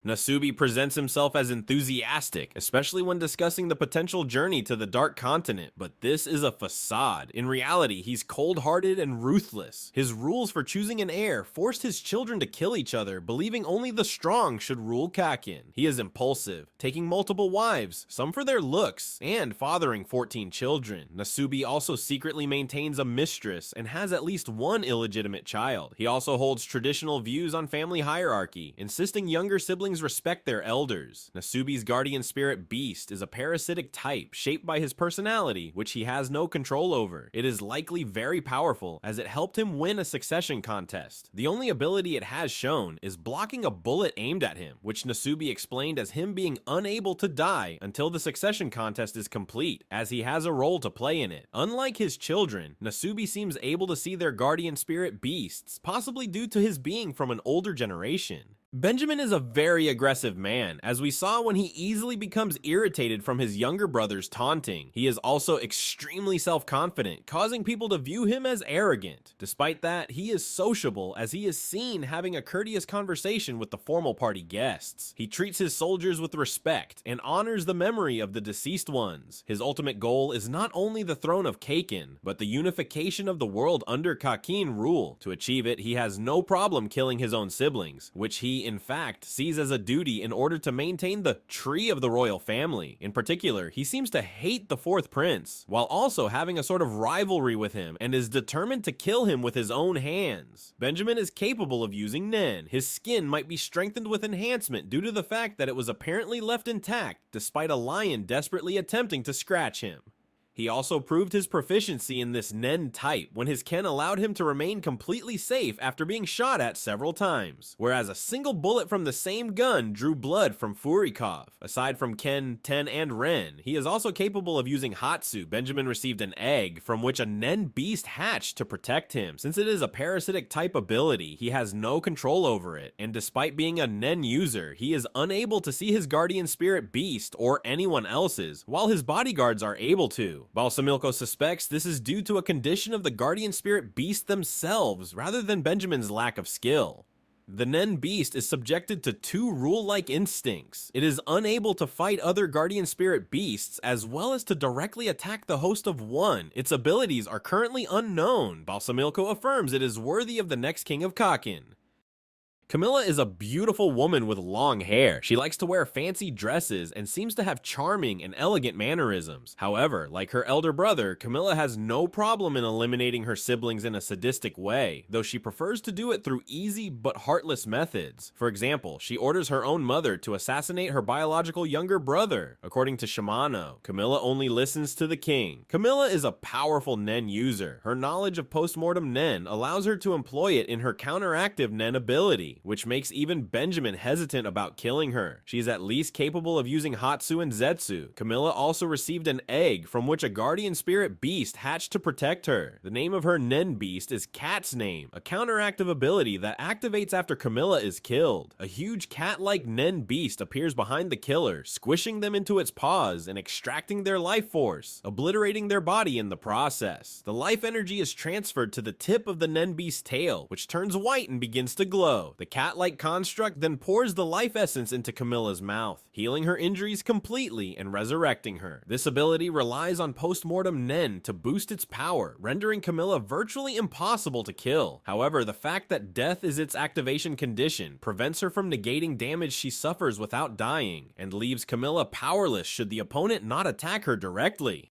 Nasubi presents himself as enthusiastic, especially when discussing the potential journey to the Dark Continent, but this is a facade. In reality, he's cold-hearted and ruthless. His rules for choosing an heir forced his children to kill each other, believing only the strong should rule Kakin. He is impulsive, taking multiple wives, some for their looks, and fathering 14 children. Nasubi also secretly maintains a mistress and has at least one illegitimate child. He also holds traditional views on family hierarchy, insisting younger siblings respect their elders. Nasubi's guardian spirit beast is a parasitic type shaped by his personality, which he has no control over. It is likely very powerful, as it helped him win a succession contest. The only ability it has shown is blocking a bullet aimed at him, which Nasubi explained as him being unable to die until the succession contest is complete, as he has a role to play in it. Unlike his children, Nasubi seems able to see their guardian spirit beasts, possibly due to his being from an older generation. Benjamin is a very aggressive man, as we saw when he easily becomes irritated from his younger brother's taunting. He is also extremely self-confident, causing people to view him as arrogant. Despite that, he is sociable, as he is seen having a courteous conversation with the formal party guests. He treats his soldiers with respect and honors the memory of the deceased ones. His ultimate goal is not only the throne of Kakin, but the unification of the world under Kakin rule. To achieve it, he has no problem killing his own siblings, which he in fact sees as a duty in order to maintain the tree of the royal family. In particular, he seems to hate the fourth prince, while also having a sort of rivalry with him and is determined to kill him with his own hands. Benjamin is capable of using Nen. His skin might be strengthened with enhancement due to the fact that it was apparently left intact despite a lion desperately attempting to scratch him. He also proved his proficiency in this Nen type when his Ken allowed him to remain completely safe after being shot at several times, whereas a single bullet from the same gun drew blood from Furikov. Aside from Ken, Ten, and Ren, he is also capable of using Hatsu. Benjamin received an egg from which a Nen beast hatched to protect him. Since it is a parasitic type ability, he has no control over it, and despite being a Nen user, he is unable to see his guardian spirit beast or anyone else's, while his bodyguards are able to. Balsamilko suspects this is due to a condition of the guardian spirit beast themselves, rather than Benjamin's lack of skill. The Nen beast is subjected to two rule-like instincts. It is unable to fight other guardian spirit beasts, as well as to directly attack the host of one. Its abilities are currently unknown. Balsamilko affirms it is worthy of the next king of Kakin. Camilla is a beautiful woman with long hair. She likes to wear fancy dresses and seems to have charming and elegant mannerisms. However, like her elder brother, Camilla has no problem in eliminating her siblings in a sadistic way, though she prefers to do it through easy but heartless methods. For example, she orders her own mother to assassinate her biological younger brother. According to Shimano, Camilla only listens to the king. Camilla is a powerful Nen user. Her knowledge of postmortem Nen allows her to employ it in her counteractive Nen ability, which makes even Benjamin hesitant about killing her. She is at least capable of using Hatsu and Zetsu. Camilla also received an egg from which a guardian spirit beast hatched to protect her. The name of her Nen beast is Cat's Name, a counteractive ability that activates after Camilla is killed. A huge cat-like Nen beast appears behind the killer, squishing them into its paws and extracting their life force, obliterating their body in the process. The life energy is transferred to the tip of the Nen beast's tail, which turns white and begins to glow. The cat-like construct then pours the life essence into Camilla's mouth, healing her injuries completely and resurrecting her. This ability relies on postmortem Nen to boost its power, rendering Camilla virtually impossible to kill. However, the fact that death is its activation condition prevents her from negating damage she suffers without dying, and leaves Camilla powerless should the opponent not attack her directly.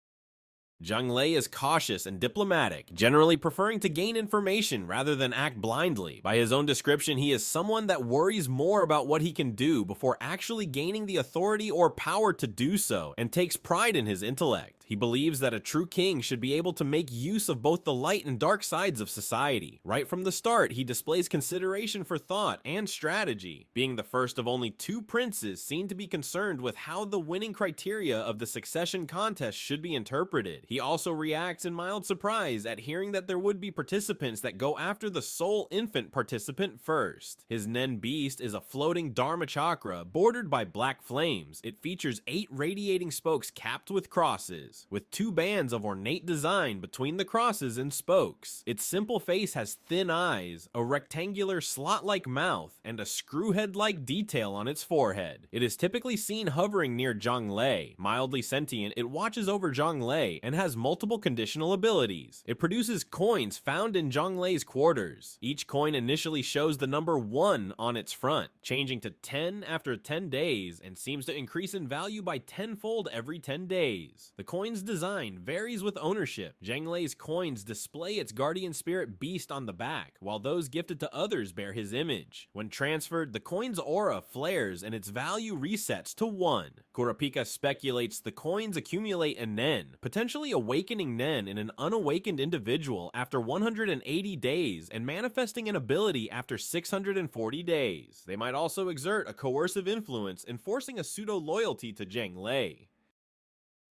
Zhang Lei is cautious and diplomatic, generally preferring to gain information rather than act blindly. By his own description, he is someone that worries more about what he can do before actually gaining the authority or power to do so, and takes pride in his intellect. He believes that a true king should be able to make use of both the light and dark sides of society. Right from the start, he displays consideration for thought and strategy, being the first of only two princes seen to be concerned with how the winning criteria of the succession contest should be interpreted. He also reacts in mild surprise at hearing that there would be participants that go after the sole infant participant first. His Nen beast is a floating Dharma chakra bordered by black flames. It features 8 radiating spokes capped with crosses. coins, with 2 bands of ornate design between the crosses and spokes. Its simple face has thin eyes, a rectangular slot-like mouth, and a screwhead-like detail on its forehead. It is typically seen hovering near Zhonglei. Mildly sentient, it watches over Zhonglei and has multiple conditional abilities. It produces coins found in Zhonglei's quarters. Each coin initially shows the number 1 on its front, changing to 10 after 10 days, and seems to increase in value by tenfold every 10 days. The coin's design varies with ownership. Zhonglei's coins display its guardian spirit beast on the back, while those gifted to others bear his image. When transferred, the coin's aura flares and its value resets to 1. Kurapika speculates the coins accumulate a nen, potentially awakening nen in an unawakened individual after 180 days and manifesting an ability after 640 days. They might also exert a coercive influence, enforcing a pseudo-loyalty to Zhonglei.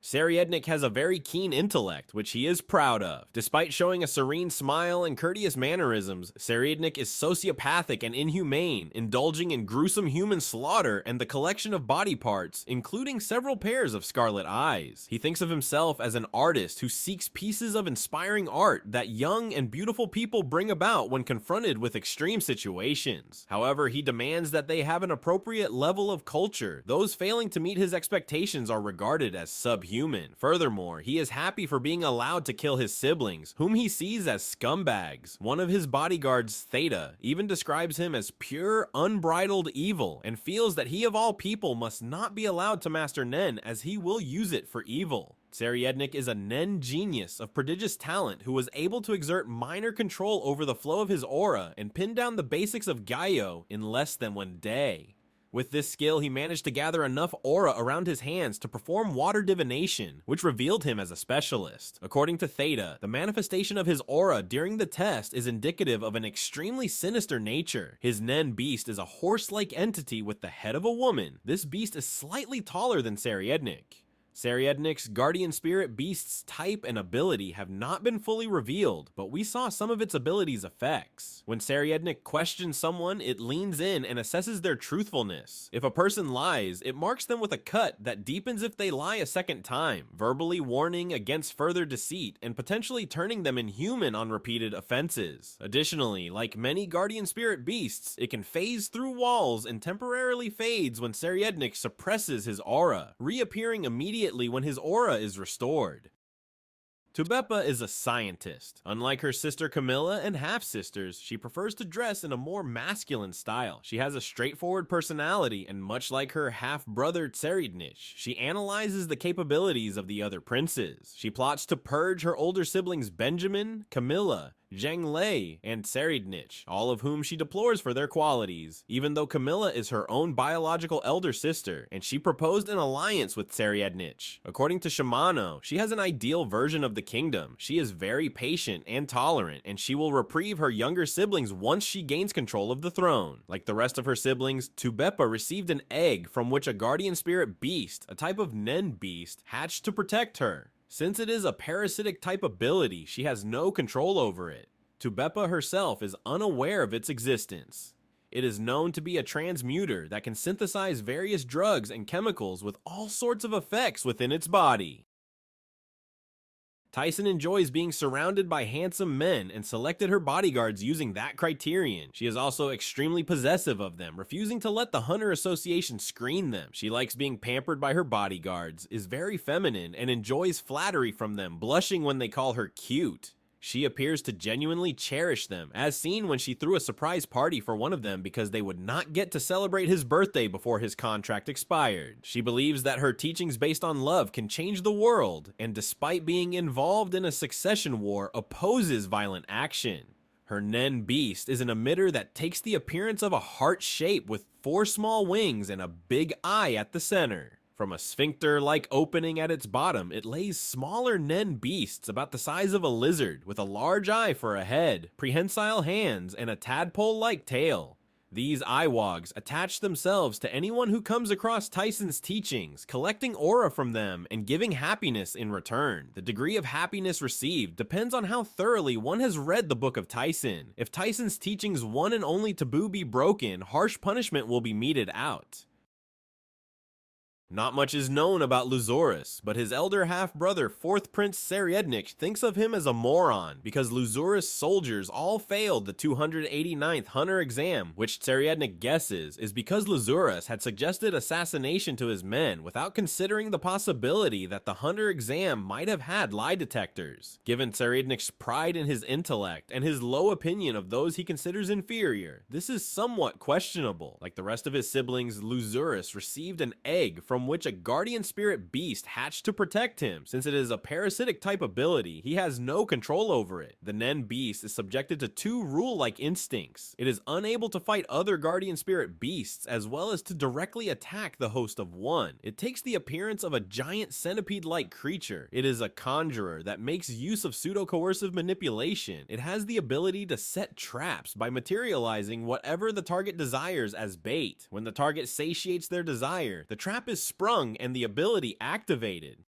Seryednik has a very keen intellect, which he is proud of. Despite showing a serene smile and courteous mannerisms, Seryednik is sociopathic and inhumane, indulging in gruesome human slaughter and the collection of body parts, including several pairs of scarlet eyes. He thinks of himself as an artist who seeks pieces of inspiring art that young and beautiful people bring about when confronted with extreme situations. However, he demands that they have an appropriate level of culture. Those failing to meet his expectations are regarded as subhuman. Furthermore, he is happy for being allowed to kill his siblings, whom he sees as scumbags. One of his bodyguards, Theta, even describes him as pure, unbridled evil, and feels that he of all people must not be allowed to master Nen, as he will use it for evil. Seryednik is a Nen genius of prodigious talent who was able to exert minor control over the flow of his aura and pin down the basics of Gaio in less than 1 day. With this skill, he managed to gather enough aura around his hands to perform water divination, which revealed him as a specialist. According to Theta, the manifestation of his aura during the test is indicative of an extremely sinister nature. His Nen beast is a horse-like entity with the head of a woman. This beast is slightly taller than Seryednik. Seryednik's guardian spirit beast's type and ability have not been fully revealed, but we saw some of its abilities' effects. When Seryednik questions someone, it leans in and assesses their truthfulness. If a person lies, it marks them with a cut that deepens if they lie a second time, verbally warning against further deceit and potentially turning them inhuman on repeated offenses. Additionally, like many guardian spirit beasts, it can phase through walls and temporarily fades when Seryednik suppresses his aura, reappearing immediately when his aura is restored. Tubeppa is a scientist. Unlike her sister Camilla and half-sisters, she prefers to dress in a more masculine style. She has a straightforward personality, and much like her half-brother Seryednik, she analyzes the capabilities of the other princes. She plots to purge her older siblings Benjamin, Camilla, Zhonglei, and Seryednik, all of whom she deplores for their qualities, even though Camilla is her own biological elder sister, and she proposed an alliance with Seryednik. According to Shimano, she has an ideal version of the kingdom. She is very patient and tolerant, and she will reprieve her younger siblings once she gains control of the throne. Like the rest of her siblings, Tubeppa received an egg from which a guardian spirit beast, a type of Nen beast, hatched to protect her. Since it is a parasitic type ability, she has no control over it. Tubeppa herself is unaware of its existence. It is known to be a transmuter that can synthesize various drugs and chemicals with all sorts of effects within its body. Tyson enjoys being surrounded by handsome men and selected her bodyguards using that criterion. She is also extremely possessive of them, refusing to let the Hunter Association screen them. She likes being pampered by her bodyguards, is very feminine, and enjoys flattery from them, blushing when they call her cute. She appears to genuinely cherish them, as seen when she threw a surprise party for one of them because they would not get to celebrate his birthday before his contract expired. She believes that her teachings based on love can change the world, and despite being involved in a succession war, opposes violent action. Her Nen beast is an emitter that takes the appearance of a heart shape with 4 small wings and a big eye at the center. From a sphincter-like opening at its bottom, it lays smaller Nen beasts about the size of a lizard, with a large eye for a head, prehensile hands, and a tadpole-like tail. These eyewogs attach themselves to anyone who comes across Tyson's teachings, collecting aura from them and giving happiness in return. The degree of happiness received depends on how thoroughly one has read the Book of Tyson. If Tyson's teachings' one and only taboo be broken, harsh punishment will be meted out. Not much is known about Luzoris, but his elder half-brother, 4th Prince Seryednik, thinks of him as a moron because Luzoris soldiers all failed the 289th Hunter exam, which Seryednik guesses is because Luzoris had suggested assassination to his men without considering the possibility that the Hunter exam might have had lie detectors. Given Seryednik's pride in his intellect and his low opinion of those he considers inferior, this is somewhat questionable. Like the rest of his siblings, Luzoris received an egg from which a guardian spirit beast hatched to protect him. Since it is a parasitic type ability, he has no control over it. The Nen beast is subjected to 2 rule-like instincts. It is unable to fight other guardian spirit beasts as well as to directly attack the host of one. It takes the appearance of a giant centipede-like creature. It is a conjurer that makes use of pseudo-coercive manipulation. It has the ability to set traps by materializing whatever the target desires as bait. When the target satiates their desire, the trap is sprung and the ability activated.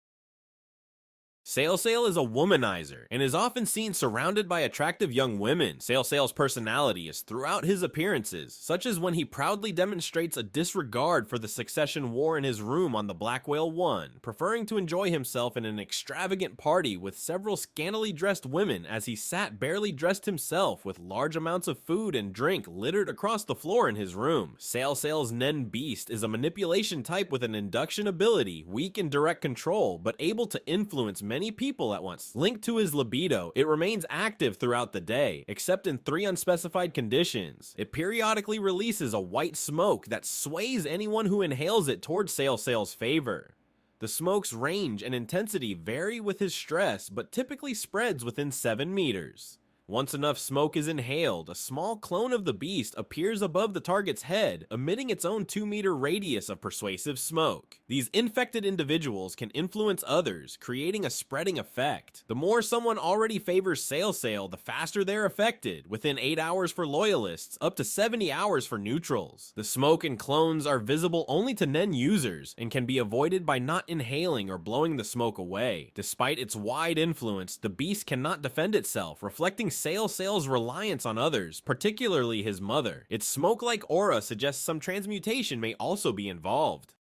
Sail is a womanizer and is often seen surrounded by attractive young women. Sail's personality is throughout his appearances, such as when he proudly demonstrates a disregard for the succession war in his room on the Black Whale 1, preferring to enjoy himself in an extravagant party with several scantily dressed women as he sat barely dressed himself with large amounts of food and drink littered across the floor in his room. Sail's Nen beast is a manipulation type with an induction ability, weak in direct control, but able to influence many people at once. Linked to his libido, it remains active throughout the day, except in 3 unspecified conditions. It periodically releases a white smoke that sways anyone who inhales it towards Sail's favor. The smoke's range and intensity vary with his stress, but typically spreads within 7 meters. Once enough smoke is inhaled, a small clone of the beast appears above the target's head, emitting its own 2-meter radius of persuasive smoke. These infected individuals can influence others, creating a spreading effect. The more someone already favors Sail, the faster they're affected, within 8 hours for loyalists, up to 70 hours for neutrals. The smoke and clones are visible only to Nen users, and can be avoided by not inhaling or blowing the smoke away. Despite its wide influence, the beast cannot defend itself, reflecting Sail's reliance on others, particularly his mother. Its smoke-like aura suggests some transmutation may also be involved.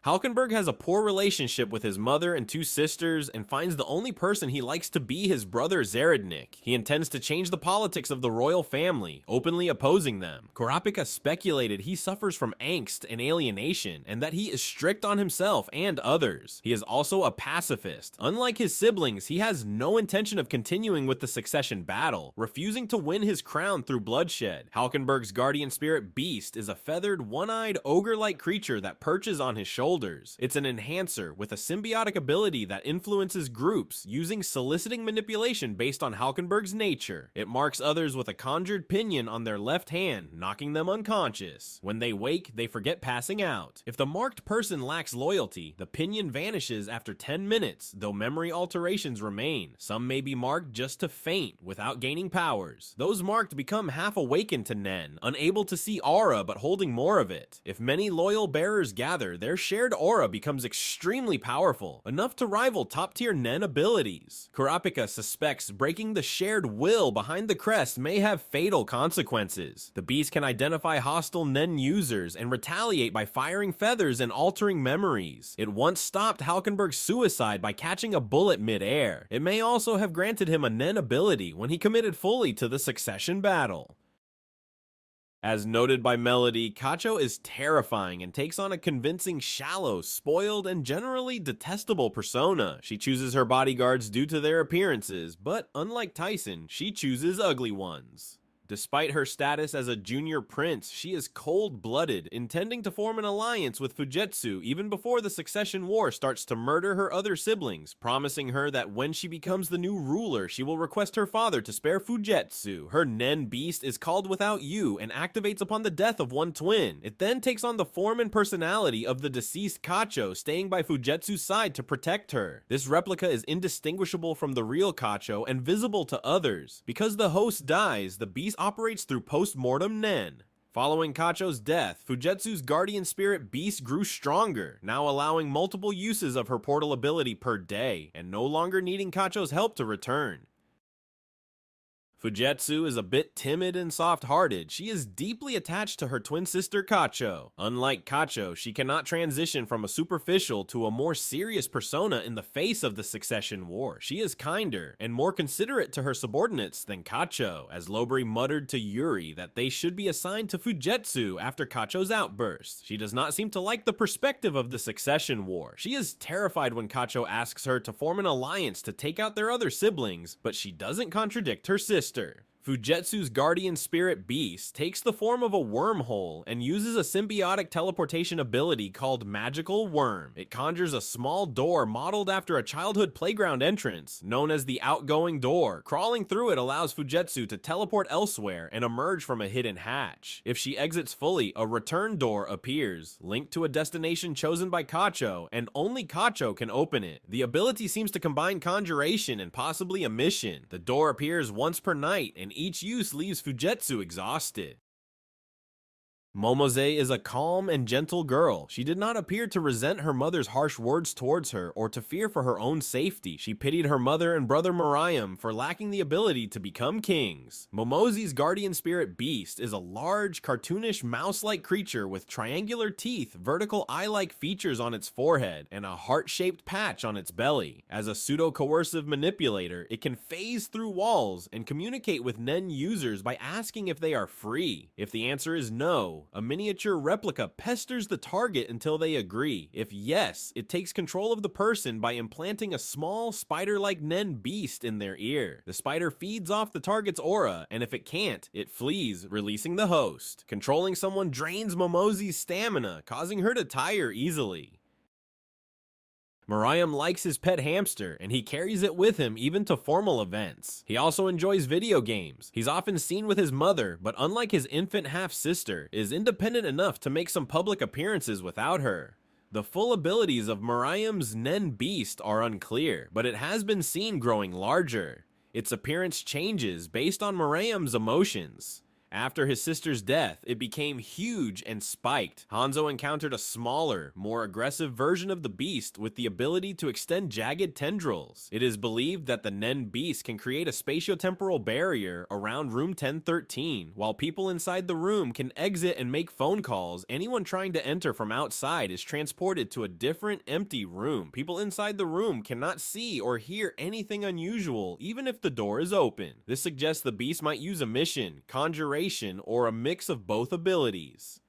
Halkenberg has a poor relationship with his mother and 2 sisters and finds the only person he likes to be his brother Zerednik. He intends to change the politics of the royal family, openly opposing them. Kurapika speculated he suffers from angst and alienation, and that he is strict on himself and others. He is also a pacifist. Unlike his siblings, he has no intention of continuing with the succession battle, refusing to win his crown through bloodshed. Halkenberg's guardian spirit beast is a feathered, one-eyed, ogre-like creature that perches on his shoulder. It's an enhancer with a symbiotic ability that influences groups, using soliciting manipulation based on Halkenberg's nature. It marks others with a conjured pinion on their left hand, knocking them unconscious. When they wake, they forget passing out. If the marked person lacks loyalty, the pinion vanishes after 10 minutes, though memory alterations remain. Some may be marked just to faint, without gaining powers. Those marked become half awakened to Nen, unable to see aura but holding more of it. If many loyal bearers gather, their shared aura becomes extremely powerful, enough to rival top-tier Nen abilities. Kurapika suspects breaking the shared will behind the crest may have fatal consequences. The beast can identify hostile Nen users and retaliate by firing feathers and altering memories. It once stopped Halkenberg's suicide by catching a bullet mid-air. It may also have granted him a Nen ability when he committed fully to the succession battle. As noted by Melody, Kacho is terrifying and takes on a convincing, shallow, spoiled, and generally detestable persona. She chooses her bodyguards due to their appearances, but unlike Tyson, she chooses ugly ones. Despite her status as a junior prince, she is cold-blooded, intending to form an alliance with Fujetsu even before the succession war starts to murder her other siblings, promising her that when she becomes the new ruler, she will request her father to spare Fujetsu. Her Nen beast is called Without You and activates upon the death of one twin. It then takes on the form and personality of the deceased Kacho, staying by Fujetsu's side to protect her. This replica is indistinguishable from the real Kacho and visible to others. Because the host dies, the beast operates through post-mortem Nen. Following Kacho's death, Fujetsu's guardian spirit beast grew stronger, now allowing multiple uses of her portal ability per day, and no longer needing Kacho's help to return. Fujetsu is a bit timid and soft-hearted. She is deeply attached to her twin sister Kacho. Unlike Kacho, she cannot transition from a superficial to a more serious persona in the face of the succession war. She is kinder and more considerate to her subordinates than Kacho, as Lobri muttered to Yuri that they should be assigned to Fujetsu after Kacho's outburst. She does not seem to like the perspective of the succession war. She is terrified when Kacho asks her to form an alliance to take out their other siblings, but she doesn't contradict her sister. Fujetsu's guardian spirit beast takes the form of a wormhole and uses a symbiotic teleportation ability called Magical Worm. It conjures a small door modeled after a childhood playground entrance, known as the outgoing door. Crawling through it allows Fujetsu to teleport elsewhere and emerge from a hidden hatch. If she exits fully, a return door appears, linked to a destination chosen by Kacho, and only Kacho can open it. The ability seems to combine conjuration and possibly a mission. The door appears once per night, and each use leaves Fujetsu exhausted. Momose is a calm and gentle girl. She did not appear to resent her mother's harsh words towards her or to fear for her own safety. She pitied her mother and brother Mariam for lacking the ability to become kings. Momose's guardian spirit beast is a large, cartoonish, mouse-like creature with triangular teeth, vertical eye-like features on its forehead, and a heart-shaped patch on its belly. As a pseudo-coercive manipulator, it can phase through walls and communicate with Nen users by asking if they are free. If the answer is no, a miniature replica pesters the target until they agree. If yes, it takes control of the person by implanting a small spider-like Nen beast in their ear. The spider feeds off the target's aura, and if it can't, it flees, releasing the host. Controlling someone drains Momose's stamina, causing her to tire easily. Mariam likes his pet hamster, and he carries it with him even to formal events. He also enjoys video games. He's often seen with his mother, but unlike his infant half-sister, is independent enough to make some public appearances without her. The full abilities of Mariam's Nen beast are unclear, but it has been seen growing larger. Its appearance changes based on Mariam's emotions. After his sister's death, it became huge and spiked. Hanzo encountered a smaller, more aggressive version of the beast with the ability to extend jagged tendrils. It is believed that the Nen beast can create a spatiotemporal barrier around room 1013. While people inside the room can exit and make phone calls, anyone trying to enter from outside is transported to a different empty room. People inside the room cannot see or hear anything unusual, even if the door is open. This suggests the beast might use a mission, conjuration, or a mix of both abilities.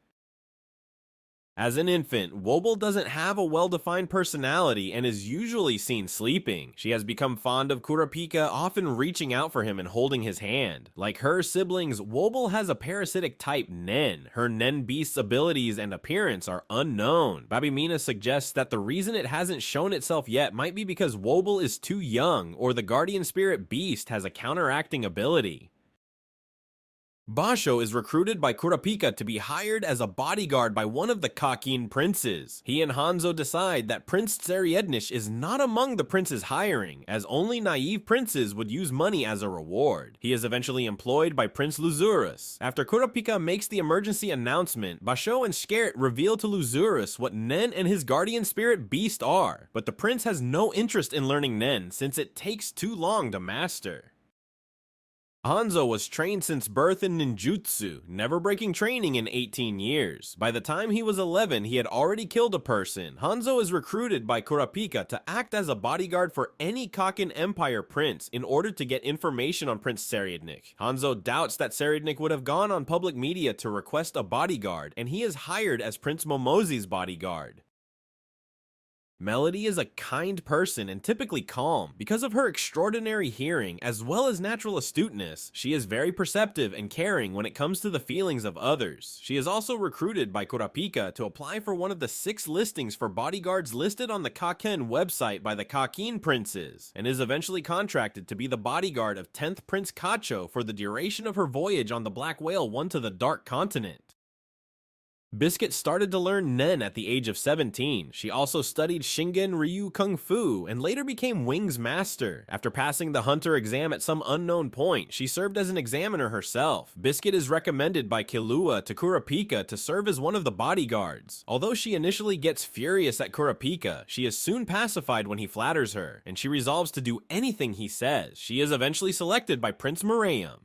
As an infant, Wobble doesn't have a well-defined personality and is usually seen sleeping. She has become fond of Kurapika, often reaching out for him and holding his hand. Like her siblings, Wobble has a parasitic type Nen. Her Nen beast's abilities and appearance are unknown. Babymina suggests that the reason it hasn't shown itself yet might be because Wobble is too young, or the guardian spirit beast has a counteracting ability. Basho is recruited by Kurapika to be hired as a bodyguard by one of the Kakin princes. He and Hanzo decide that Prince Tsariednish is not among the prince's hiring, as only naive princes would use money as a reward. He is eventually employed by Prince Luzurus. After Kurapika makes the emergency announcement, Basho and Skeret reveal to Luzurus what Nen and his guardian spirit beast are, but the prince has no interest in learning Nen since it takes too long to master. Hanzo was trained since birth in ninjutsu, never breaking training in 18 years. By the time he was 11, he had already killed a person. Hanzo is recruited by Kurapika to act as a bodyguard for any Kakin Empire prince in order to get information on Prince Tsariednish. Hanzo doubts that Tsariednish would have gone on public media to request a bodyguard, and he is hired as Prince Momose's bodyguard. Melody is a kind person and typically calm. Because of her extraordinary hearing as well as natural astuteness, she is very perceptive and caring when it comes to the feelings of others. She is also recruited by Kurapika to apply for one of the 6 listings for bodyguards listed on the Kaken website by the Kakin princes, and is eventually contracted to be the bodyguard of 10th Prince Kacho for the duration of her voyage on the Black Whale 1 to the Dark Continent. Biscuit started to learn Nen at the age of 17. She also studied Shingen Ryu Kung Fu and later became Wing's master. After passing the hunter exam at some unknown point, she served as an examiner herself. Biscuit is recommended by Killua to Kurapika to serve as one of the bodyguards. Although she initially gets furious at Kurapika, she is soon pacified when he flatters her, and she resolves to do anything he says. She is eventually selected by Prince Murayum.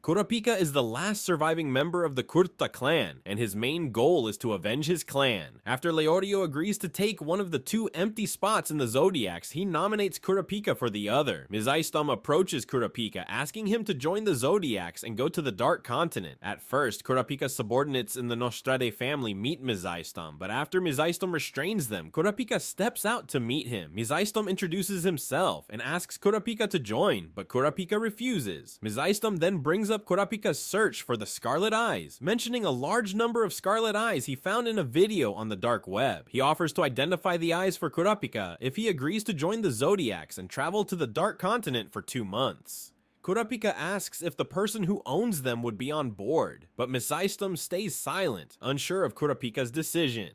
Kurapika is the last surviving member of the Kurta clan, and his main goal is to avenge his clan. After Leorio agrees to take one of the 2 empty spots in the Zodiacs, he nominates Kurapika for the other. Mizaistom approaches Kurapika, asking him to join the Zodiacs and go to the Dark Continent. At first, Kurapika's subordinates in the Nostrade family meet Mizaistom, but after Mizaistom restrains them, Kurapika steps out to meet him. Mizaistom introduces himself and asks Kurapika to join, but Kurapika refuses. Mizaistom then brings up Kurapika's search for the Scarlet Eyes, mentioning a large number of Scarlet Eyes he found in a video on the dark web. He offers to identify the eyes for Kurapika if he agrees to join the Zodiacs and travel to the Dark Continent for 2 months. Kurapika asks if the person who owns them would be on board, but Mizaistom stays silent, unsure of Kurapika's decision.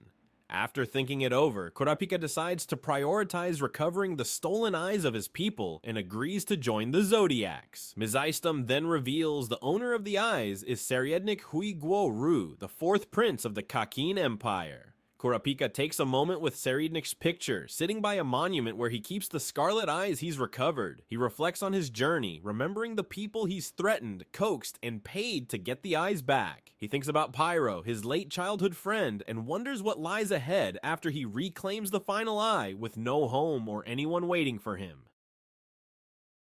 After thinking it over, Kurapika decides to prioritize recovering the stolen eyes of his people and agrees to join the Zodiacs. Mizaistom then reveals the owner of the eyes is Seriednik Huiguo Ru, the 4th prince of the Kakin Empire. Kurapika takes a moment with Seriednik's picture, sitting by a monument where he keeps the scarlet eyes he's recovered. He reflects on his journey, remembering the people he's threatened, coaxed, and paid to get the eyes back. He thinks about Pyro, his late childhood friend, and wonders what lies ahead after he reclaims the final eye with no home or anyone waiting for him.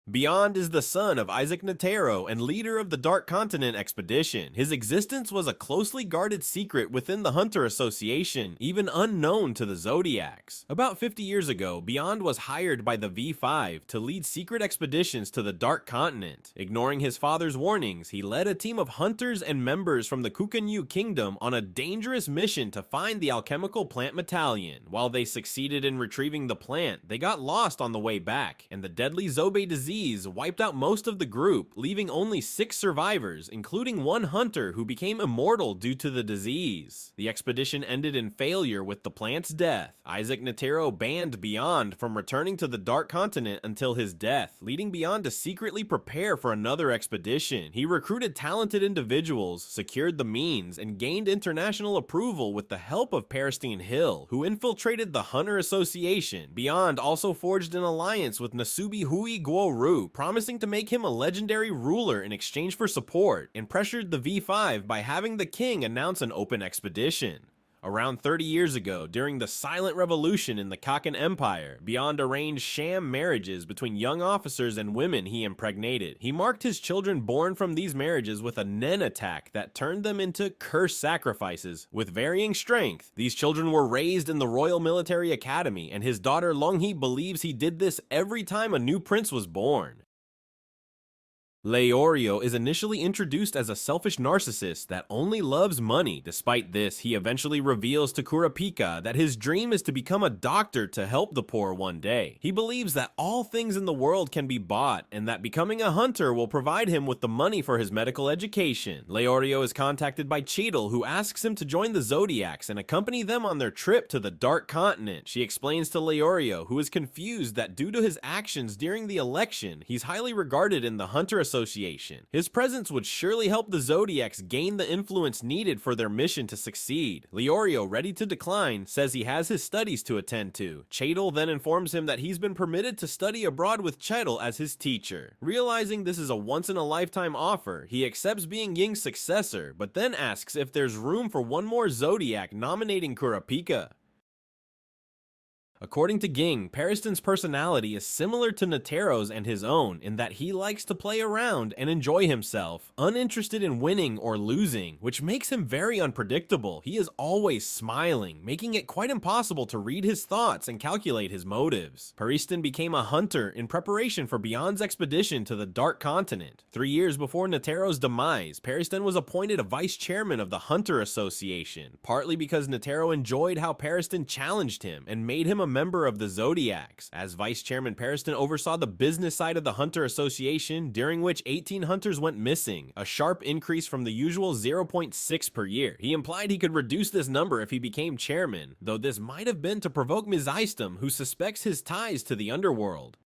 Beyond is the son of Isaac Netero and leader of the Dark Continent expedition. His existence was a closely guarded secret within the Hunter Association, even unknown to the Zodiacs. About 50 years ago, Beyond was hired by the V5 to lead secret expeditions to the Dark Continent. Ignoring his father's warnings, he led a team of hunters and members from the Kukanyu Kingdom on a dangerous mission to find the alchemical plant Metallion. While they succeeded in retrieving the plant, they got lost on the way back, and the deadly Zobe disease wiped out most of the group, leaving only 6 survivors, including one hunter who became immortal due to the disease. The expedition ended in failure with the plant's death. Isaac Netero banned Beyond from returning to the Dark Continent until his death, leading Beyond to secretly prepare for another expedition. He recruited talented individuals, secured the means, and gained international approval with the help of Peristine Hill, who infiltrated the Hunter Association. Beyond also forged an alliance with Nasubi Hui Guo-Ru, promising to make him a legendary ruler in exchange for support, and pressured the V5 by having the king announce an open expedition. Around 30 years ago, during the silent revolution in the Kakin Empire, Beyond arranged sham marriages between young officers and women he impregnated. He marked his children born from these marriages with a Nen attack that turned them into cursed sacrifices. With varying strength, these children were raised in the Royal Military Academy, and his daughter Longhi believes he did this every time a new prince was born. Leorio is initially introduced as a selfish narcissist that only loves money. Despite this, he eventually reveals to Kurapika that his dream is to become a doctor to help the poor one day. He believes that all things in the world can be bought, and that becoming a hunter will provide him with the money for his medical education. Leorio is contacted by Cheadle, who asks him to join the Zodiacs and accompany them on their trip to the Dark Continent. She explains to Leorio, who is confused that due to his actions during the election, he's highly regarded in the Hunter Association. His presence would surely help the Zodiacs gain the influence needed for their mission to succeed. Leorio, ready to decline, says he has his studies to attend to. Cheadle then informs him that he's been permitted to study abroad with Cheadle as his teacher. Realizing this is a once-in-a-lifetime offer, he accepts being Ying's successor, but then asks if there's room for one more Zodiac, nominating Kurapika. According to Ging, Peristan's personality is similar to Netero's and his own in that he likes to play around and enjoy himself, uninterested in winning or losing, which makes him very unpredictable. He is always smiling, making it quite impossible to read his thoughts and calculate his motives. Peristan became a hunter in preparation for Beyond's expedition to the Dark Continent. 3 years before Netero's demise, Peristan was appointed a vice chairman of the Hunter Association, partly because Netero enjoyed how Peristan challenged him and made him a member of the Zodiacs, as Vice Chairman Periston oversaw the business side of the Hunter Association, during which 18 hunters went missing, a sharp increase from the usual 0.6 per year. He implied he could reduce this number if he became chairman, though this might have been to provoke Mizaistum, who suspects his ties to the underworld.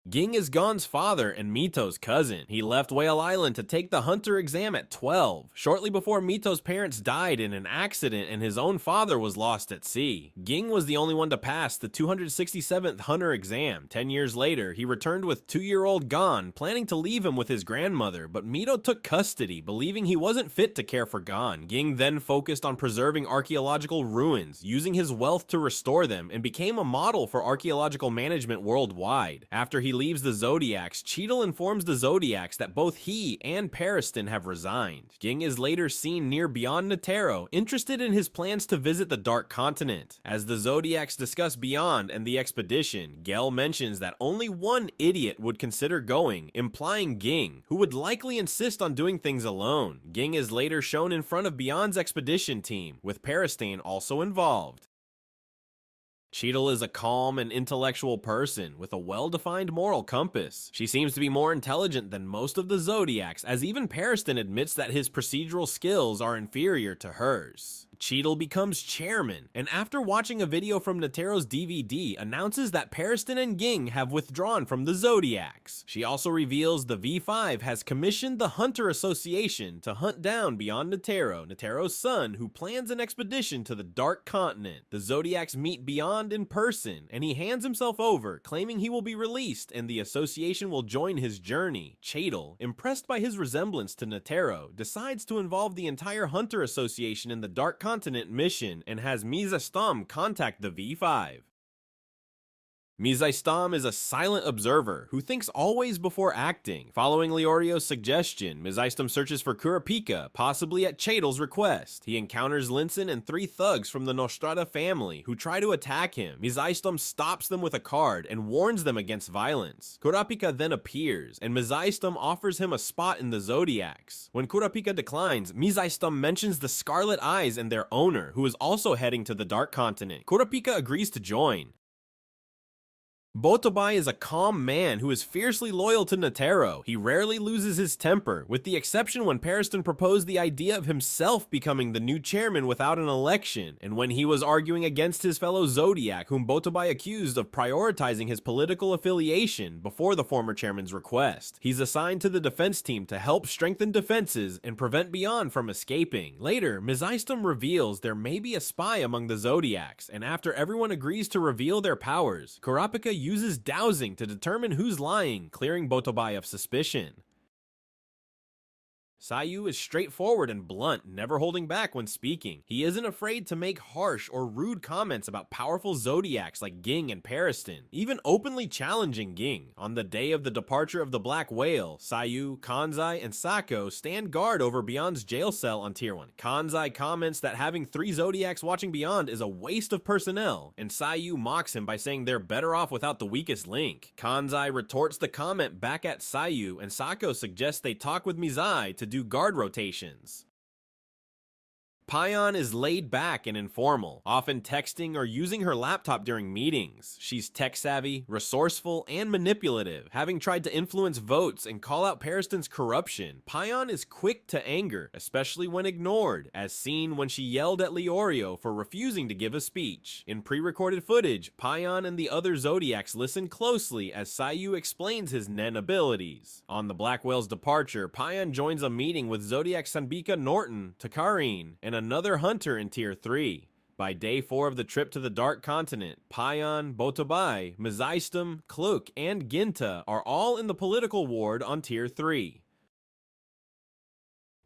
Ging is Gon's father and Mito's cousin. He left Whale Island to take the hunter exam at 12, shortly before Mito's parents died in an accident and his own father was lost at sea. Ging was the only one to pass the 267th hunter exam. 10 years later, he returned with 2-year-old Gon, planning to leave him with his grandmother, but Mito took custody, believing he wasn't fit to care for Gon. Ging then focused on preserving archaeological ruins, using his wealth to restore them, and became a model for archaeological management worldwide. After he leaves the Zodiacs, Cheadle informs the Zodiacs that both he and Periston have resigned. Ging is later seen near Beyond Netero, interested in his plans to visit the Dark Continent. As the Zodiacs discuss Beyond and the expedition, Gel mentions that only one idiot would consider going, implying Ging, who would likely insist on doing things alone. Ging is later shown in front of Beyond's expedition team, with Periston also involved. Cheadle is a calm and intellectual person with a well-defined moral compass. She seems to be more intelligent than most of the Zodiacs, as even Periston admits that his procedural skills are inferior to hers. Cheadle becomes chairman, and after watching a video from Netero's DVD, announces that Periston and Ging have withdrawn from the Zodiacs. She also reveals the V5 has commissioned the Hunter Association to hunt down Beyond Netero, Netero's son, who plans an expedition to the Dark Continent. The Zodiacs meet Beyond in person, and he hands himself over, claiming he will be released and the association will join his journey. Cheadle, impressed by his resemblance to Netero, decides to involve the entire Hunter Association in the Dark Continent mission and has Mizaistum contact the V5. Mizaistum is a silent observer who thinks always before acting. Following Leorio's suggestion, Mizaistum searches for Kurapika, possibly at Cheadle's request. He encounters Linson and 3 thugs from the Nostrada family who try to attack him. Mizaistum stops them with a card and warns them against violence. Kurapika then appears, and Mizaistum offers him a spot in the Zodiacs. When Kurapika declines, Mizaistum mentions the Scarlet Eyes and their owner, who is also heading to the Dark Continent. Kurapika agrees to join. Botobai is a calm man who is fiercely loyal to Netero. He rarely loses his temper, with the exception when Periston proposed the idea of himself becoming the new chairman without an election, and when he was arguing against his fellow Zodiac, whom Botobai accused of prioritizing his political affiliation before the former chairman's request. He's assigned to the defense team to help strengthen defenses and prevent Beyond from escaping. Later, Mizaistum reveals there may be a spy among the Zodiacs, and after everyone agrees to reveal their powers, Kurapika uses dowsing to determine who's lying, clearing Botobai of suspicion. Sayu is straightforward and blunt, never holding back when speaking. He isn't afraid to make harsh or rude comments about powerful Zodiacs like Ging and Periston, even openly challenging Ging. On the day of the departure of the Black Whale, Sayu, Kanzai, and Sako stand guard over Beyond's jail cell on Tier 1. Kanzai comments that having 3 Zodiacs watching Beyond is a waste of personnel, and Sayu mocks him by saying they're better off without the weakest link. Kanzai retorts the comment back at Sayu, and Sako suggests they talk with Mizai to do guard rotations. Payan is laid back and informal, often texting or using her laptop during meetings. She's tech-savvy, resourceful, and manipulative. Having tried to influence votes and call out Periston's corruption, Payan is quick to anger, especially when ignored, as seen when she yelled at Leorio for refusing to give a speech. In pre-recorded footage, Payan and the other Zodiacs listen closely as Sayu explains his Nen abilities. On the Black Whale's departure, Payan joins a meeting with Zodiac Sanbika Norton, Takarin, and another hunter in Tier 3. By day 4 of the trip to the Dark Continent, Payan, Botobai, Mizaistum, Kluk, and Ginta are all in the political ward on Tier 3.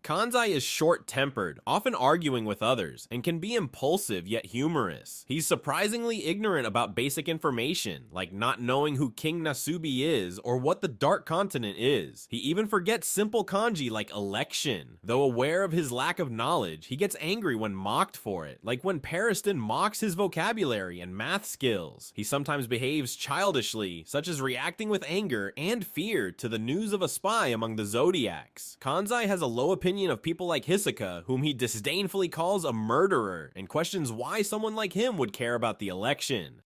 Kanzai is short-tempered, often arguing with others, and can be impulsive yet humorous. He's surprisingly ignorant about basic information, like not knowing who King Nasubi is or what the Dark Continent is. He even forgets simple kanji like election. Though aware of his lack of knowledge, he gets angry when mocked for it, like when Periston mocks his vocabulary and math skills. He sometimes behaves childishly, such as reacting with anger and fear to the news of a spy among the Zodiacs. Kanzai has a low opinion opinion of people like Hisoka, whom he disdainfully calls a murderer, and questions why someone like him would care about the election.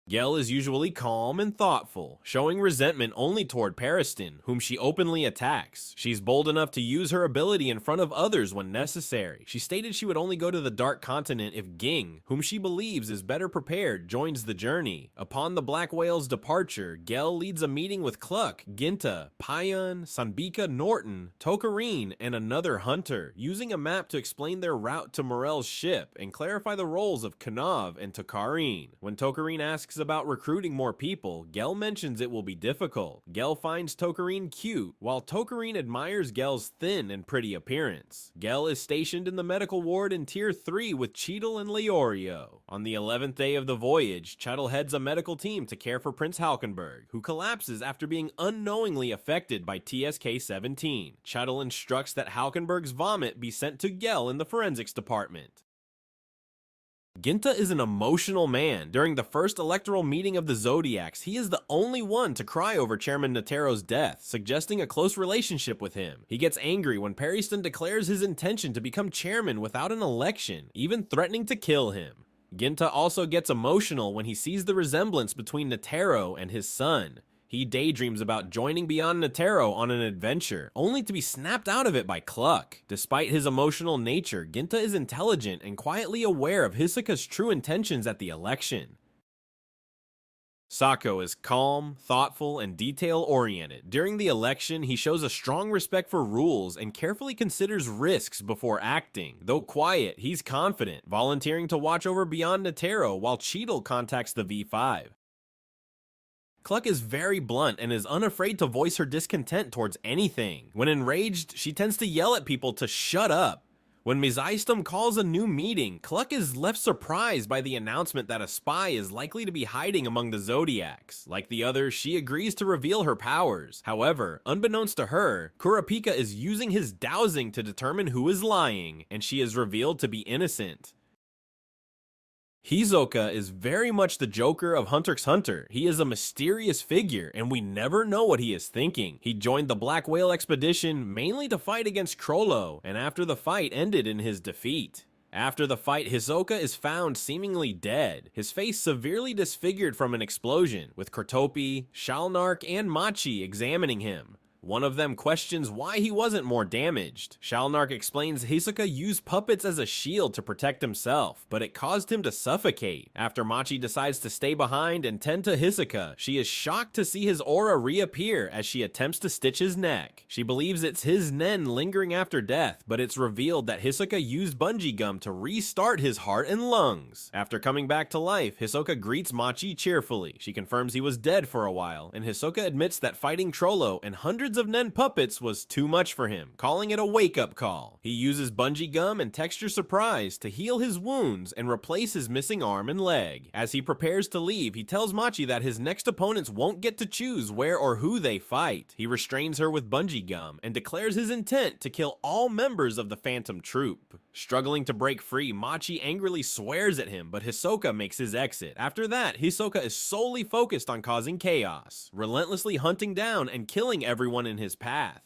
Gel is usually calm and thoughtful, showing resentment only toward Pariston, whom she openly attacks. She's bold enough to use her ability in front of others when necessary. She stated she would only go to the Dark Continent if Ging, whom she believes is better prepared, joins the journey. Upon the Black Whale's departure, Gel leads a meeting with Cluck, Ginta, Payan, Sanbika Norton, Tokareen, and another hunter, using a map to explain their route to Morel's ship and clarify the roles of Kanav and Tokareen. When Tokareen asks about recruiting more people, Gel mentions it will be difficult. Gel finds Tokareen cute, while Tokareen admires Gel's thin and pretty appearance. Gel is stationed in the medical ward in Tier 3 with Cheadle and Leorio. On the 11th day of the voyage, Cheadle heads a medical team to care for Prince Halkenberg, who collapses after being unknowingly affected by TSK-17. Cheadle instructs that Halkenberg's vomit be sent to Gel in the forensics department. Ginta is an emotional man. During the first electoral meeting of the Zodiacs, he is the only one to cry over Chairman Netero's death, suggesting a close relationship with him. He gets angry when Pariston declares his intention to become chairman without an election, even threatening to kill him. Ginta also gets emotional when he sees the resemblance between Netero and his son. He daydreams about joining Beyond Netero on an adventure, only to be snapped out of it by Cluck. Despite his emotional nature, Ginta is intelligent and quietly aware of Hisoka's true intentions at the election. Sako is calm, thoughtful, and detail-oriented. During the election, he shows a strong respect for rules and carefully considers risks before acting. Though quiet, he's confident, volunteering to watch over Beyond Netero while Cheadle contacts the V5. Cluck is very blunt and is unafraid to voice her discontent towards anything. When enraged, she tends to yell at people to shut up. When Mizaistum calls a new meeting, Cluck is left surprised by the announcement that a spy is likely to be hiding among the Zodiacs. Like the others, she agrees to reveal her powers. However, unbeknownst to her, Kurapika is using his dowsing to determine who is lying, and she is revealed to be innocent. Hisoka is very much the Joker of hunterxhunter. He is a mysterious figure, and we never know what he is thinking. He joined the Black Whale expedition mainly to fight against Krollo, and after the fight ended in his defeat. After the fight, Hisoka is found seemingly dead, his face severely disfigured from an explosion, with Krotopi, Shalnark, and Machi examining him. One of them questions why he wasn't more damaged. Shalnark explains Hisoka used puppets as a shield to protect himself, but it caused him to suffocate. After Machi decides to stay behind and tend to Hisoka, she is shocked to see his aura reappear as she attempts to stitch his neck. She believes it's his nen lingering after death, but it's revealed that Hisoka used bungee gum to restart his heart and lungs. After coming back to life, Hisoka greets Machi cheerfully. She confirms he was dead for a while, and Hisoka admits that fighting Trollo and hundreds of nen puppets was too much for him, calling it a wake-up call. He uses bungee gum and texture surprise to heal his wounds and replace his missing arm and leg. As he prepares to leave, he tells Machi that his next opponents won't get to choose where or who they fight. He restrains her with bungee gum and declares his intent to kill all members of the Phantom Troop. Struggling to break free, Machi angrily swears at him, but Hisoka makes his exit. After that, Hisoka is solely focused on causing chaos, relentlessly hunting down and killing everyone in his path.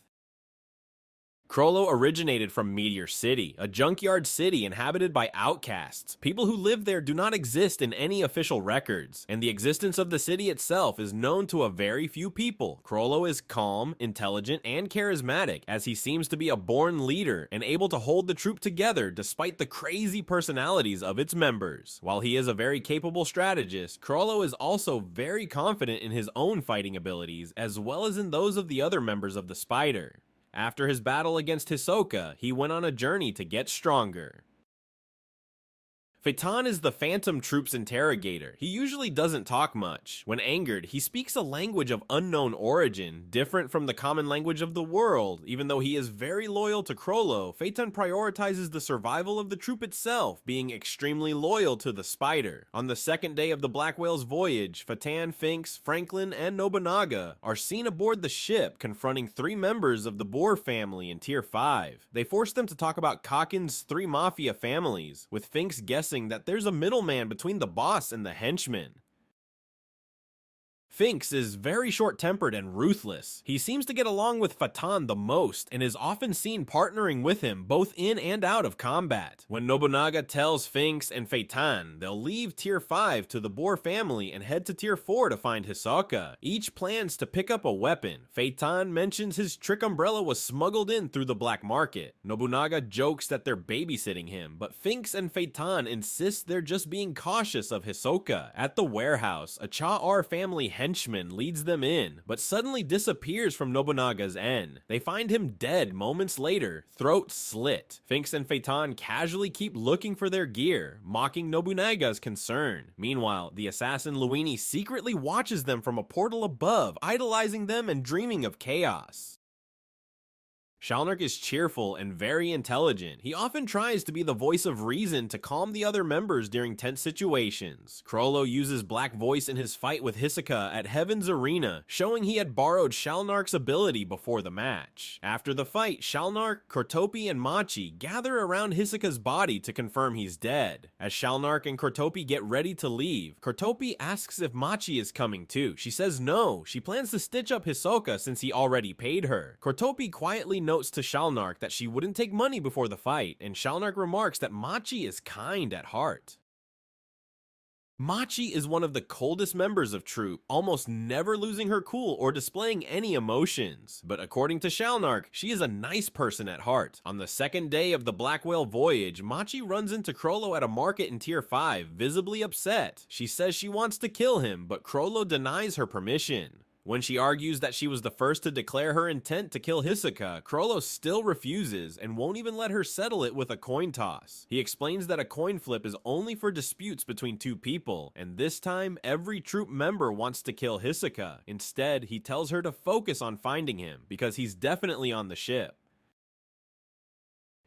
Krollo originated from Meteor City, a junkyard city inhabited by outcasts. People who live there do not exist in any official records, and the existence of the city itself is known to a very few people. Krollo is calm, intelligent, and charismatic, as he seems to be a born leader and able to hold the troop together despite the crazy personalities of its members. While he is a very capable strategist, Krollo is also very confident in his own fighting abilities, as well as in those of the other members of the Spider. After his battle against Hisoka, he went on a journey to get stronger. Phaeton is the Phantom Troop's interrogator. He usually doesn't talk much. When angered, he speaks a language of unknown origin, different from the common language of the world. Even though he is very loyal to Krollo, Phaeton prioritizes the survival of the troop itself, being extremely loyal to the Spider. On the second day of the Black Whale's voyage, Phaeton, Finks, Franklin, and Nobunaga are seen aboard the ship, confronting 3 members of the Boar family in Tier 5. They force them to talk about Kakin's 3 mafia families, with Finks guessing that there's a middleman between the boss and the henchman. Finks is very short-tempered and ruthless. He seems to get along with Fatan the most and is often seen partnering with him both in and out of combat. When Nobunaga tells Finks and Fatan they'll leave Tier 5 to the Boar family and head to Tier 4 to find Hisoka, each plans to pick up a weapon. Fatan mentions his trick umbrella was smuggled in through the black market. Nobunaga jokes that they're babysitting him, but Finks and Fatan insist they're just being cautious of Hisoka. At the warehouse, a Cha-R family henchman leads them in, but suddenly disappears from Nobunaga's end. They find him dead moments later, throat slit. Finks and Fatan casually keep looking for their gear, mocking Nobunaga's concern. Meanwhile, the assassin Luini secretly watches them from a portal above, idolizing them and dreaming of chaos. Shalnark is cheerful and very intelligent. He often tries to be the voice of reason to calm the other members during tense situations. Chrollo uses Black Voice in his fight with Hisoka at Heaven's Arena, showing he had borrowed Shalnark's ability before the match. After the fight, Shalnark, Kortopi, and Machi gather around Hisoka's body to confirm he's dead. As Shalnark and Kortopi get ready to leave, Kortopi asks if Machi is coming too. She says no, she plans to stitch up Hisoka since he already paid her. Kortopi quietly notes to Shalnark that she wouldn't take money before the fight, and Shalnark remarks that Machi is kind at heart. Machi is one of the coldest members of Troop, almost never losing her cool or displaying any emotions. But according to Shalnark, she is a nice person at heart. On the second day of the Black Whale voyage, Machi runs into Chrollo at a market in Tier 5, visibly upset. She says she wants to kill him, but Chrollo denies her permission. When she argues that she was the first to declare her intent to kill Hisoka, Chrollo still refuses and won't even let her settle it with a coin toss. He explains that a coin flip is only for disputes between two people, and this time every troop member wants to kill Hisoka. Instead, he tells her to focus on finding him, because he's definitely on the ship.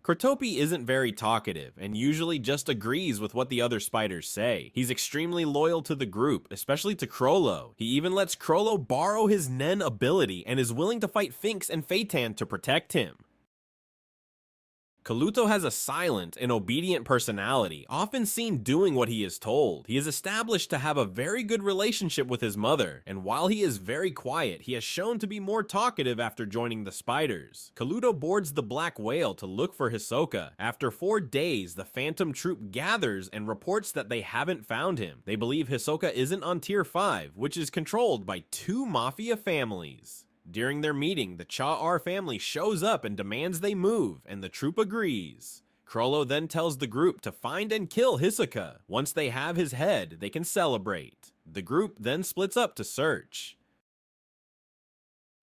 Kortopi isn't very talkative, and usually just agrees with what the other spiders say. He's extremely loyal to the group, especially to Chrollo. He even lets Chrollo borrow his Nen ability, and is willing to fight Finks and Fatan to protect him. Kaluto has a silent and obedient personality, often seen doing what he is told. He is established to have a very good relationship with his mother, and while he is very quiet, he has shown to be more talkative after joining the spiders. Kaluto boards the Black Whale to look for Hisoka. After 4 days, the Phantom Troop gathers and reports that they haven't found him. They believe Hisoka isn't on Tier 5, which is controlled by 2 mafia families. During their meeting, the Cha-R family shows up and demands they move, and the troop agrees. Chrollo then tells the group to find and kill Hisoka. Once they have his head, they can celebrate. The group then splits up to search.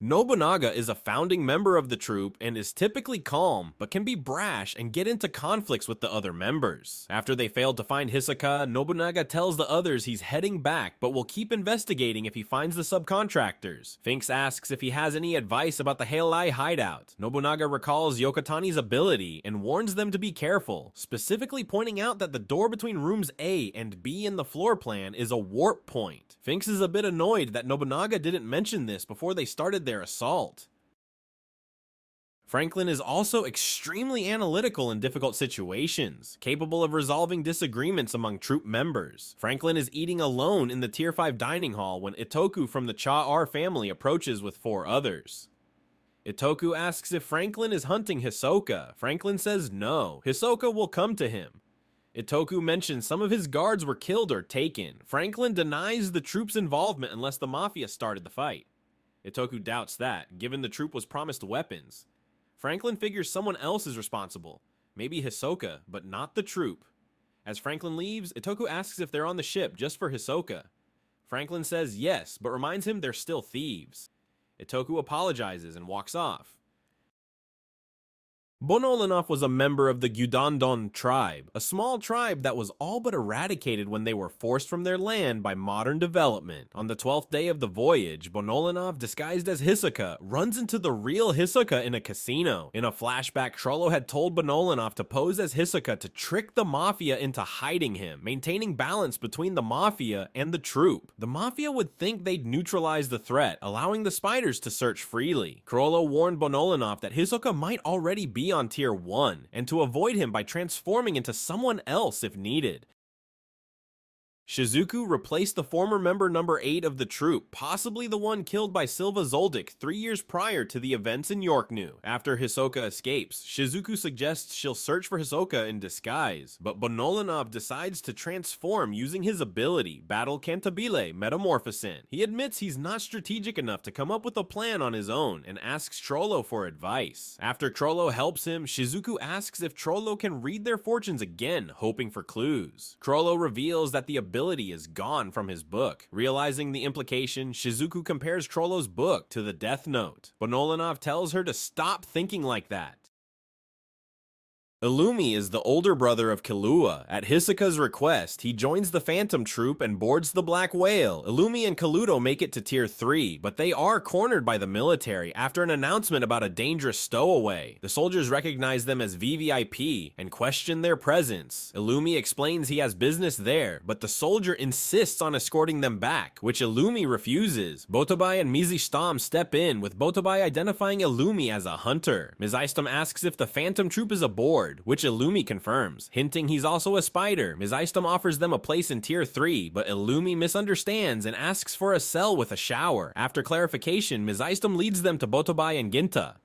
Nobunaga is a founding member of the troop and is typically calm, but can be brash and get into conflicts with the other members. After they fail to find Hisoka, Nobunaga tells the others he's heading back, but will keep investigating if he finds the subcontractors. Finks asks if he has any advice about the Halei hideout. Nobunaga recalls Yokotani's ability and warns them to be careful, specifically pointing out that the door between rooms A and B in the floor plan is a warp point. Finks is a bit annoyed that Nobunaga didn't mention this before they started their assault. Franklin is also extremely analytical in difficult situations, capable of resolving disagreements among troop members. Franklin is eating alone in the Tier 5 dining hall when Itoku from the Cha-R family approaches with 4 others. Itoku asks if Franklin is hunting Hisoka. Franklin says no, Hisoka will come to him. Itoku mentions some of his guards were killed or taken. Franklin denies the troop's involvement unless the Mafia started the fight. Itoku doubts that, given the troop was promised weapons. Franklin figures someone else is responsible. Maybe Hisoka, but not the troop. As Franklin leaves, Itoku asks if they're on the ship just for Hisoka. Franklin says yes, but reminds him they're still thieves. Itoku apologizes and walks off. Bonolanov was a member of the Gyudandon tribe, a small tribe that was all but eradicated when they were forced from their land by modern development. On the 12th day of the voyage, Bonolanov, disguised as Hisoka, runs into the real Hisoka in a casino. In a flashback, Chrollo had told Bonolanov to pose as Hisoka to trick the Mafia into hiding him, maintaining balance between the Mafia and the troop. The Mafia would think they'd neutralize the threat, allowing the spiders to search freely. Chrollo warned Bonolanov that Hisoka might already be on Tier 1, and to avoid him by transforming into someone else if needed. Shizuku replaced the former member number 8 of the troop, possibly the one killed by Silva Zoldyck 3 years prior to the events in Yorknu. After Hisoka escapes, Shizuku suggests she'll search for Hisoka in disguise, but Bonolanov decides to transform using his ability, Battle Cantabile Metamorphosin. He admits he's not strategic enough to come up with a plan on his own and asks Trollo for advice. After Trollo helps him, Shizuku asks if Trollo can read their fortunes again, hoping for clues. Trollo reveals that the ability is gone from his book. Realizing the implication, Shizuku compares Trollo's book to the Death Note. Bonolanov tells her to stop thinking like that. Illumi is the older brother of Killua. At Hisoka's request, he joins the Phantom Troop and boards the Black Whale. Illumi and Kaluto make it to Tier 3, but they are cornered by the military after an announcement about a dangerous stowaway. The soldiers recognize them as VVIP and question their presence. Illumi explains he has business there, but the soldier insists on escorting them back, which Illumi refuses. Botobai and Mizistam step in, with Botobai identifying Illumi as a hunter. Mizistam asks if the Phantom Troop is aboard, which Illumi confirms. Hinting he's also a spider, Mizistam offers them a place in Tier 3, but Illumi misunderstands and asks for a cell with a shower. After clarification, Mizistam leads them to Botobai and Ginta.